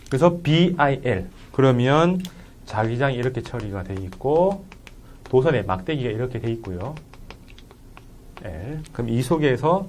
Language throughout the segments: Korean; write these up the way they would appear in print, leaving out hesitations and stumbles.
그래서 BIL. 그러면 자기장이 이렇게 처리가 돼 있고 도선에 막대기가 이렇게 돼 있고요. L. 그럼 이 속에서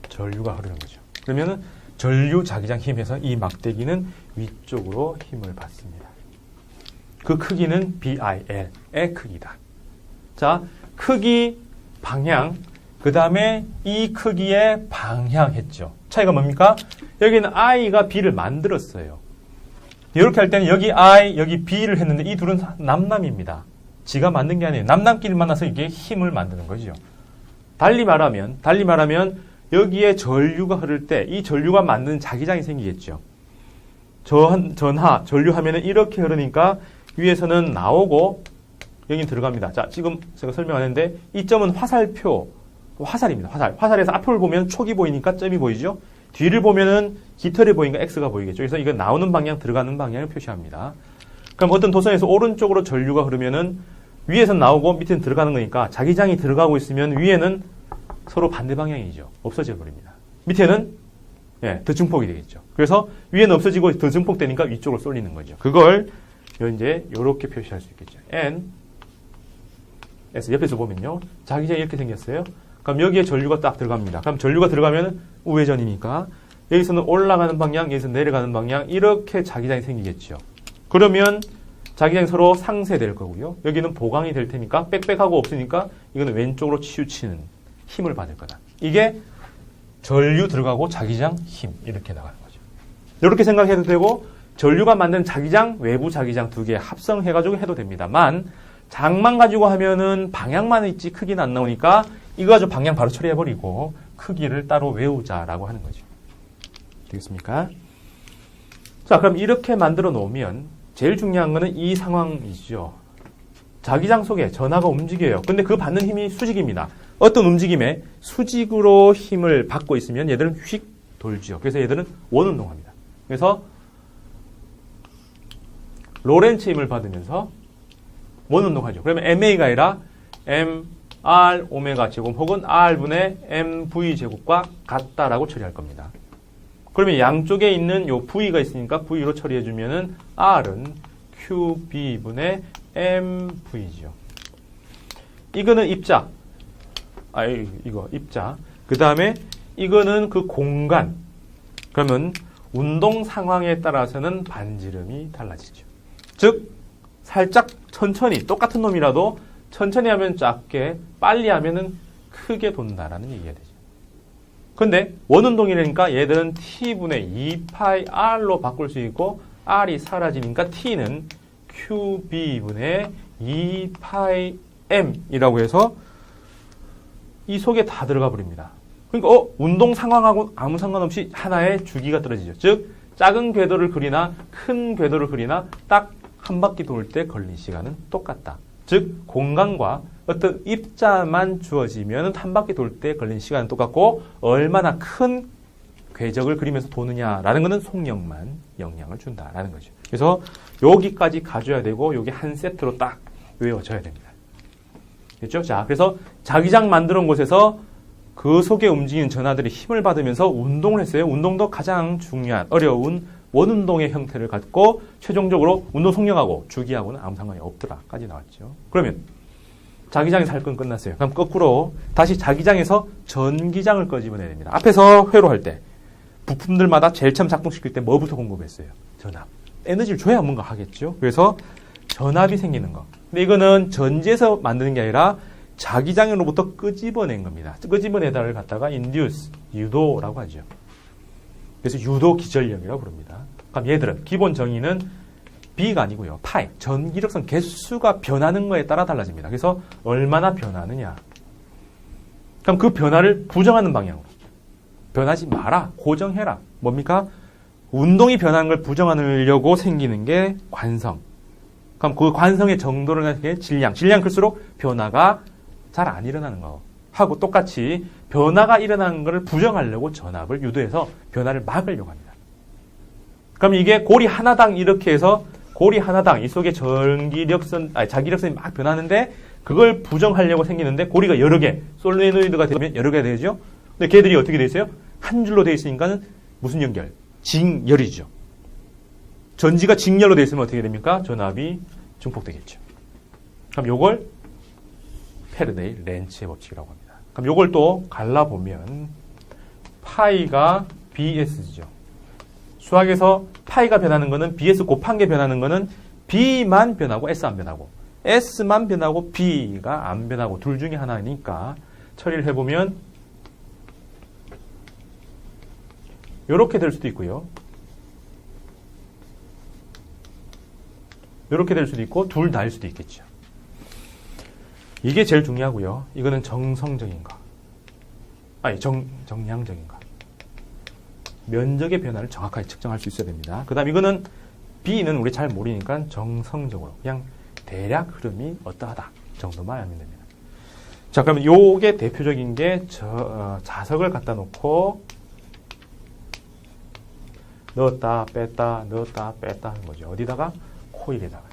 전류가 흐르는 거죠. 그러면은 전류 자기장 힘에서 이 막대기는 위쪽으로 힘을 받습니다. 그 크기는 BIL의 크기다. 자, 크기, 방향, 그 다음에 이 크기의 방향 했죠. 차이가 뭡니까? 여기는 I가 B를 만들었어요. 이렇게 할 때는 여기 I, 여기 B를 했는데 이 둘은 남남입니다. 지가 만든 게 아니에요. 남남끼리 만나서 이게 힘을 만드는 거죠. 달리 말하면 여기에 전류가 흐를 때 이 전류가 만드는 자기장이 생기겠죠. 전하, 전류하면은 이렇게 흐르니까 위에서는 나오고 여긴 들어갑니다. 자, 지금 제가 설명하는데 이 점은 화살표, 화살입니다. 화살에서 앞을 보면 촉이 보이니까 점이 보이죠. 뒤를 보면은 깃털이 보이니까 X가 보이겠죠. 그래서 이건 나오는 방향, 들어가는 방향을 표시합니다. 그럼 어떤 도선에서 오른쪽으로 전류가 흐르면은 위에서는 나오고 밑에는 들어가는 거니까 자기장이 들어가고 있으면 위에는 서로 반대 방향이죠. 없어져 버립니다. 밑에는 더 증폭이 되겠죠. 그래서 위에는 없어지고 더 증폭되니까 위쪽으로 쏠리는 거죠. 그걸 이제 이렇게 표시할 수 있겠죠. N S 옆에서 보면요. 자기장이 이렇게 생겼어요. 그럼 여기에 전류가 딱 들어갑니다. 그럼 전류가 들어가면 우회전이니까 여기서는 올라가는 방향, 여기서 내려가는 방향 이렇게 자기장이 생기겠죠. 그러면 자기장이 서로 상쇄될 거고요. 여기는 보강이 될 테니까 빽빽하고 없으니까 이거는 왼쪽으로 치우치는 힘을 받을 거다. 이게 전류 들어가고 자기장 힘 이렇게 나가는 거죠. 이렇게 생각해도 되고 전류가 만든 자기장, 외부 자기장 두 개 합성해가지고 해도 됩니다만 장만 가지고 하면은 방향만 있지 크기는 안 나오니까 이거 가지고 방향 바로 처리해버리고 크기를 따로 외우자라고 하는 거죠. 되겠습니까? 자, 그럼 이렇게 만들어 놓으면 제일 중요한 거는 이 상황이죠. 자기장 속에 전하가 움직여요. 근데 그 받는 힘이 수직입니다. 어떤 움직임에 수직으로 힘을 받고 있으면 얘들은 휙 돌죠. 그래서 얘들은 원운동합니다. 그래서 로렌츠 힘을 받으면서 원운동하죠. 그러면 MA가 아니라 MR 오메가 제곱 혹은 R분의 MV 제곱과 같다라고 처리할 겁니다. 그러면 양쪽에 있는 요 V가 있으니까 V로 처리해주면은 R은 QB분의 MV죠. 이거는 입자. 이거 입자. 그 다음에 이거는 그 공간. 그러면 운동 상황에 따라서는 반지름이 달라지죠. 즉 살짝 천천히 똑같은 놈이라도 천천히 하면 작게 빨리 하면은 크게 돈다라는 얘기가 되죠. 근데 원운동이라니까 얘들은 T분의 2πR로 바꿀 수 있고 R이 사라지니까 T는 QB분의 2πM이라고 해서 이 속에 다 들어가 버립니다. 그러니까 운동 상황하고 아무 상관없이 하나의 주기가 떨어지죠. 즉 작은 궤도를 그리나 큰 궤도를 그리나 딱 한 바퀴 돌 때 걸린 시간은 똑같다. 즉 공간과 어떤 입자만 주어지면 한 바퀴 돌 때 걸린 시간은 똑같고 얼마나 큰 궤적을 그리면서 도느냐라는 것은 속력만 영향을 준다라는 거죠. 그래서 여기까지 가져야 되고 여기 한 세트로 딱 외워져야 됩니다. 됐죠? 자, 그래서 자기장 만들어 온 곳에서 그 속에 움직이는 전하들이 힘을 받으면서 운동을 했어요. 운동도 가장 중요한 어려운 원운동의 형태를 갖고 최종적으로 운동 속력하고 주기하고는 아무 상관이 없더라까지 나왔죠. 그러면 자기장에서 할 건 끝났어요. 그럼 거꾸로 다시 자기장에서 전기장을 꺼집어내야 됩니다. 앞에서 회로할 때 부품들마다 제일 처음 작동시킬 때 뭐부터 공급했어요? 전압. 에너지를 줘야 뭔가 하겠죠. 그래서 전압이 생기는 거. 근데 이거는 전지에서 만드는 게 아니라 자기장으로부터 끄집어낸 겁니다. 끄집어내다를 갖다가 induce, 유도라고 하죠. 그래서 유도 기전력이라고 부릅니다. 그럼 얘들은 기본 정의는 B가 아니고요. 파이, 전기력선 개수가 변하는 거에 따라 달라집니다. 그래서 얼마나 변하느냐. 그럼 그 변화를 부정하는 방향으로. 변하지 마라. 고정해라. 뭡니까? 운동이 변하는 걸 부정하려고 생기는 게 관성. 그럼 그 관성의 정도를 하는 게 질량. 질량 클수록 변화가 잘 안 일어나는 거. 하고 똑같이 변화가 일어나는 것을 부정하려고 전압을 유도해서 변화를 막으려고 합니다. 그럼 이게 고리 하나당 이렇게 해서 고리 하나당 이 속에 자기력선이 막 변하는데 그걸 부정하려고 생기는데 고리가 여러 개, 솔레노이드가 되면 여러 개가 되죠. 근데 걔들이 어떻게 돼 있어요? 한 줄로 돼 있으니까는 무슨 연결? 직열이죠. 전지가 직열로 되어 있으면 어떻게 됩니까? 전압이 증폭되겠죠. 그럼 요걸 패러데이 렌츠의 법칙이라고 합니다. 그럼 요걸 또 갈라보면 파이가 BS죠. 수학에서 파이가 변하는 거는 BS 곱한 게 변하는 거는 B만 변하고 S 안 변하고 S만 변하고 B가 안 변하고 둘 중에 하나니까 처리를 해보면 이렇게 될 수도 있고요. 이렇게 될 수도 있고 둘 다일 수도 있겠죠. 이게 제일 중요하고요. 이거는 정성적인 거. 아니 정량적인 거. 면적의 변화를 정확하게 측정할 수 있어야 됩니다. 그 다음 이거는 B는 우리 잘 모르니까 정성적으로 그냥 대략 흐름이 어떠하다 정도만 알면 됩니다. 자, 그러면 요게 대표적인 게 자석을 갖다 놓고 넣었다 뺐다 넣었다 뺐다 하는 거죠. 어디다가? 코일에다가.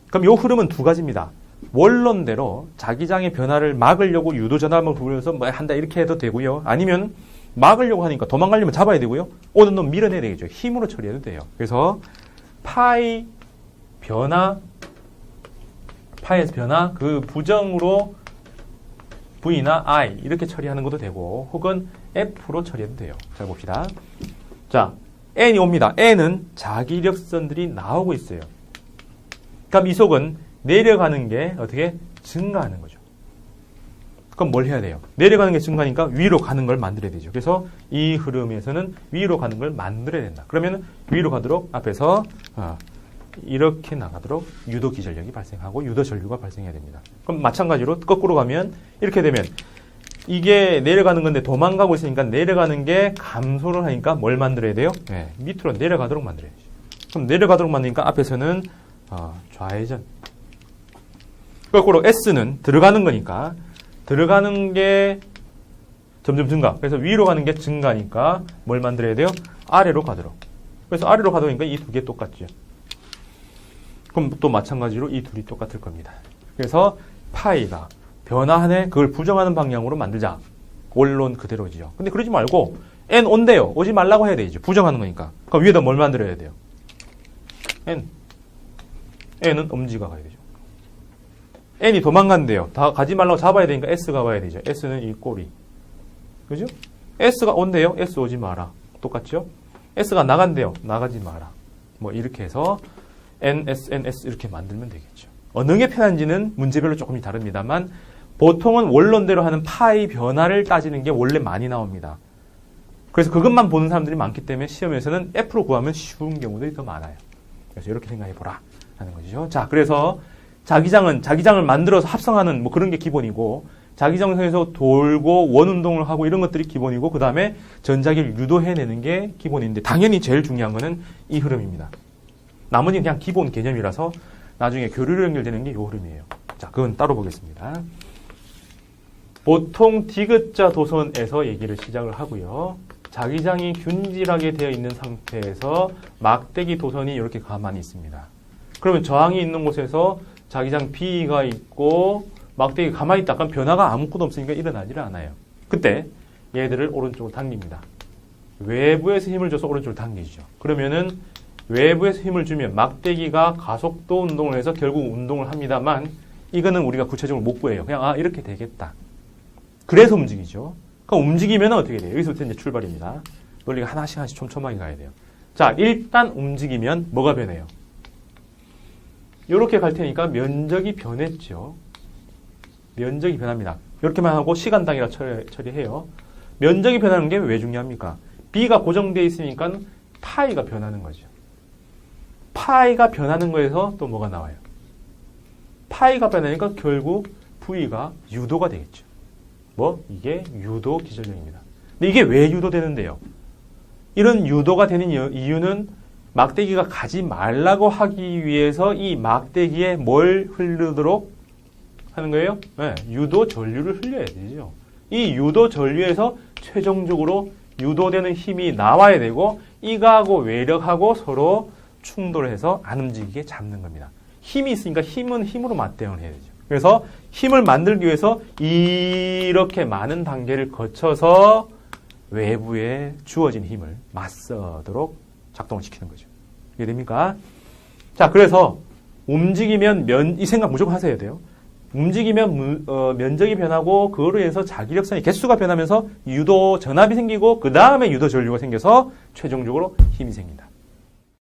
그럼 요 흐름은 두 가지입니다. 원론대로 자기장의 변화를 막으려고 유도 전압을 부르면서 뭐 한다 이렇게 해도 되고요. 아니면 막으려고 하니까 도망가려면 잡아야 되고요. 오는 놈 밀어내야 되겠죠. 힘으로 처리해도 돼요. 그래서 파이 변화, 파이에서 변화 그 부정으로 V나 I 이렇게 처리하는 것도 되고 혹은 F로 처리해도 돼요. 자 봅시다. 자 N이 옵니다. N은 자기력선들이 나오고 있어요. 그럼 이 속은 내려가는 게 어떻게 증가하는 거죠. 그럼 뭘 해야 돼요? 내려가는 게 증가하니까 위로 가는 걸 만들어야 되죠. 그래서 이 흐름에서는 위로 가는 걸 만들어야 된다. 그러면 위로 가도록 앞에서 이렇게 나가도록 유도 기전력이 발생하고 유도 전류가 발생해야 됩니다. 그럼 마찬가지로 거꾸로 가면 이렇게 되면 이게 내려가는 건데 도망가고 있으니까 내려가는 게 감소를 하니까 뭘 만들어야 돼요? 네, 밑으로 내려가도록 만들어야죠. 그럼 내려가도록 만드니까 앞에서는 좌회전. 거꾸로 S는 들어가는 거니까 들어가는 게 점점 증가. 그래서 위로 가는 게 증가니까 뭘 만들어야 돼요? 아래로 가도록. 그래서 아래로 가도록 하니까 이 두 개 똑같죠. 그럼 또 마찬가지로 이 둘이 똑같을 겁니다. 그래서 파이가 변화하네 그걸 부정하는 방향으로 만들자. 원론 그대로지요. 근데 그러지 말고 N 온대요. 오지 말라고 해야 되죠. 부정하는 거니까. 그럼 위에다 뭘 만들어야 돼요? N은 엄지가 가야 되죠. N이 도망간대요. 다 가지 말라고 잡아야 되니까 S가 와야 되죠. S는 이 꼬리. 그죠? S가 온대요. S 오지 마라. 똑같죠? S가 나간대요. 나가지 마라. 뭐 이렇게 해서 NS, NS 이렇게 만들면 되겠죠. 어느 게 편한지는 문제별로 조금씩 다릅니다만 보통은 원론대로 하는 파이 변화를 따지는 게 원래 많이 나옵니다. 그래서 그것만 보는 사람들이 많기 때문에 시험에서는 F로 구하면 쉬운 경우들이 더 많아요. 그래서 이렇게 생각해보라 하는 거죠. 자, 그래서 자기장을 만들어서 합성하는 뭐 그런 게 기본이고 자기장에서 돌고 원운동을 하고 이런 것들이 기본이고 그 다음에 전자기를 유도해내는 게 기본인데 당연히 제일 중요한 거는 이 흐름입니다. 나머지는 그냥 기본 개념이라서 나중에 교류로 연결되는 게 이 흐름이에요. 자, 그건 따로 보겠습니다. 보통 디귿자 도선에서 얘기를 시작을 하고요. 자기장이 균질하게 되어 있는 상태에서 막대기 도선이 이렇게 가만히 있습니다. 그러면 저항이 있는 곳에서 자기장 B가 있고 막대기가 가만히 있다. 그럼 변화가 아무것도 없으니까 일어나지를 않아요. 그때 얘들을 오른쪽으로 당깁니다. 외부에서 힘을 줘서 오른쪽으로 당기죠. 그러면은 외부에서 힘을 주면 막대기가 가속도 운동을 해서 결국 운동을 합니다만 이거는 우리가 구체적으로 못 구해요. 그냥 이렇게 되겠다. 그래서 움직이죠. 그럼 움직이면 어떻게 돼요? 여기서부터 이제 출발입니다. 논리가 하나씩 촘촘하게 가야 돼요. 자, 일단 움직이면 뭐가 변해요? 이렇게 갈 테니까 면적이 변했죠. 면적이 변합니다. 이렇게만 하고 시간당이라 처리해요. 면적이 변하는 게 왜 중요합니까? B가 고정되어 있으니까 파이가 변하는 거죠. 파이가 변하는 거에서 또 뭐가 나와요? 파이가 변하니까 결국 V가 유도가 되겠죠. 뭐? 이게 유도 기전력입니다. 근데 이게 왜 유도되는데요? 이런 유도가 되는 이유는 막대기가 가지 말라고 하기 위해서 이 막대기에 뭘 흐르도록 하는 거예요? 네, 유도 전류를 흘려야 되죠. 이 유도 전류에서 최종적으로 유도되는 힘이 나와야 되고 이거하고 외력하고 서로 충돌해서 안 움직이게 잡는 겁니다. 힘이 있으니까 힘은 힘으로 맞대응을 해야 되죠. 그래서 힘을 만들기 위해서 이렇게 많은 단계를 거쳐서 외부에 주어진 힘을 맞서도록 작동을 시키는 거죠. 이해됩니까? 자, 그래서 움직이면 이 생각 무조건 하셔야 돼요. 움직이면 면적이 변하고 그거로 인해서 자기력선의 개수가 변하면서 유도 전압이 생기고 그 다음에 유도 전류가 생겨서 최종적으로 힘이 생긴다.